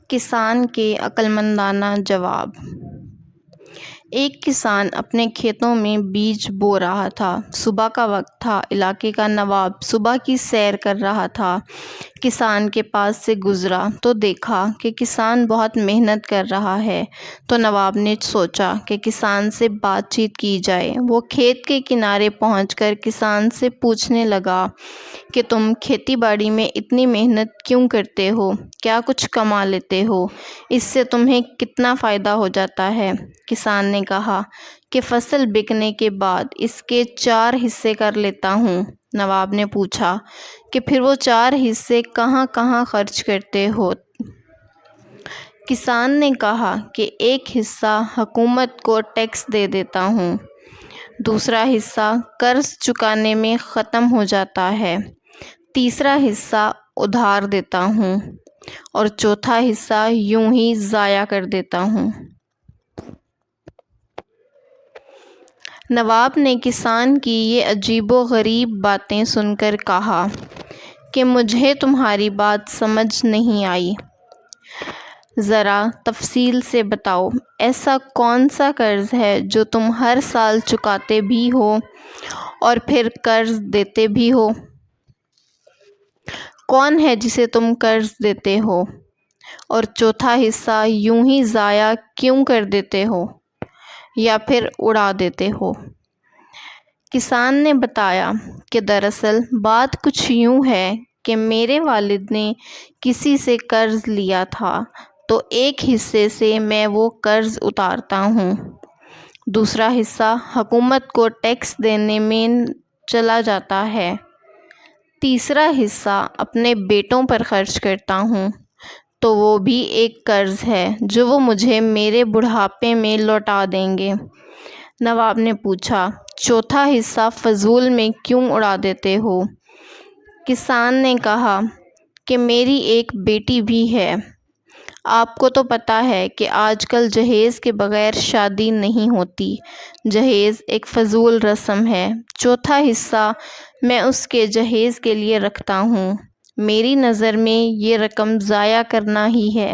کسان کے عقلمندانہ جواب۔ ایک کسان اپنے کھیتوں میں بیج بو رہا تھا۔ صبح کا وقت تھا۔ علاقے کا نواب صبح کی سیر کر رہا تھا۔ کسان کے پاس سے گزرا تو دیکھا کہ کسان بہت محنت کر رہا ہے، تو نواب نے سوچا کہ کسان سے بات چیت کی جائے۔ وہ کھیت کے کنارے پہنچ کر کسان سے پوچھنے لگا کہ تم کھیتی باڑی میں اتنی محنت کیوں کرتے ہو؟ کیا کچھ کما لیتے ہو؟ اس سے تمہیں کتنا فائدہ ہو جاتا ہے؟ کسان نے کہا کہ فصل بکنے کے بعد اس کے 4 حصے کر لیتا ہوں۔ نواب نے پوچھا کہ پھر وہ 4 حصے کہاں کہاں خرچ کرتے ہو؟ کسان نے کہا کہ ایک حصہ حکومت کو ٹیکس دے دیتا ہوں، دوسرا حصہ قرض چکانے میں ختم ہو جاتا ہے، تیسرا حصہ ادھار دیتا ہوں اور چوتھا حصہ یوں ہی ضائع کر دیتا ہوں۔ نواب نے کسان کی یہ عجیب و غریب باتیں سن کر کہا کہ مجھے تمہاری بات سمجھ نہیں آئی، ذرا تفصیل سے بتاؤ۔ ایسا کون سا قرض ہے جو تم ہر سال چکاتے بھی ہو اور پھر قرض دیتے بھی ہو؟ کون ہے جسے تم قرض دیتے ہو اور چوتھا حصہ یوں ہی ضائع کیوں کر دیتے ہو یا پھر اڑا دیتے ہو؟ کسان نے بتایا کہ دراصل بات کچھ یوں ہے کہ میرے والد نے کسی سے قرض لیا تھا، تو ایک حصے سے میں وہ قرض اتارتا ہوں، دوسرا حصہ حکومت کو ٹیکس دینے میں چلا جاتا ہے، تیسرا حصہ اپنے بیٹوں پر خرچ کرتا ہوں، تو وہ بھی ایک قرض ہے جو وہ مجھے میرے بڑھاپے میں لوٹا دیں گے۔ نواب نے پوچھا، چوتھا حصہ فضول میں کیوں اڑا دیتے ہو؟ کسان نے کہا کہ میری ایک بیٹی بھی ہے۔ آپ کو تو پتہ ہے کہ آج کل جہیز کے بغیر شادی نہیں ہوتی، جہیز ایک فضول رسم ہے، چوتھا حصہ میں اس کے جہیز کے لیے رکھتا ہوں۔ میری نظر میں یہ رقم ضائع کرنا ہی ہے،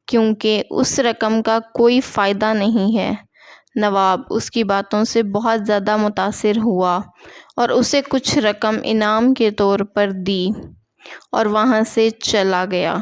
کیونکہ اس رقم کا کوئی فائدہ نہیں ہے۔ نواب اس کی باتوں سے بہت زیادہ متاثر ہوا اور اسے کچھ رقم انعام کے طور پر دی اور وہاں سے چلا گیا۔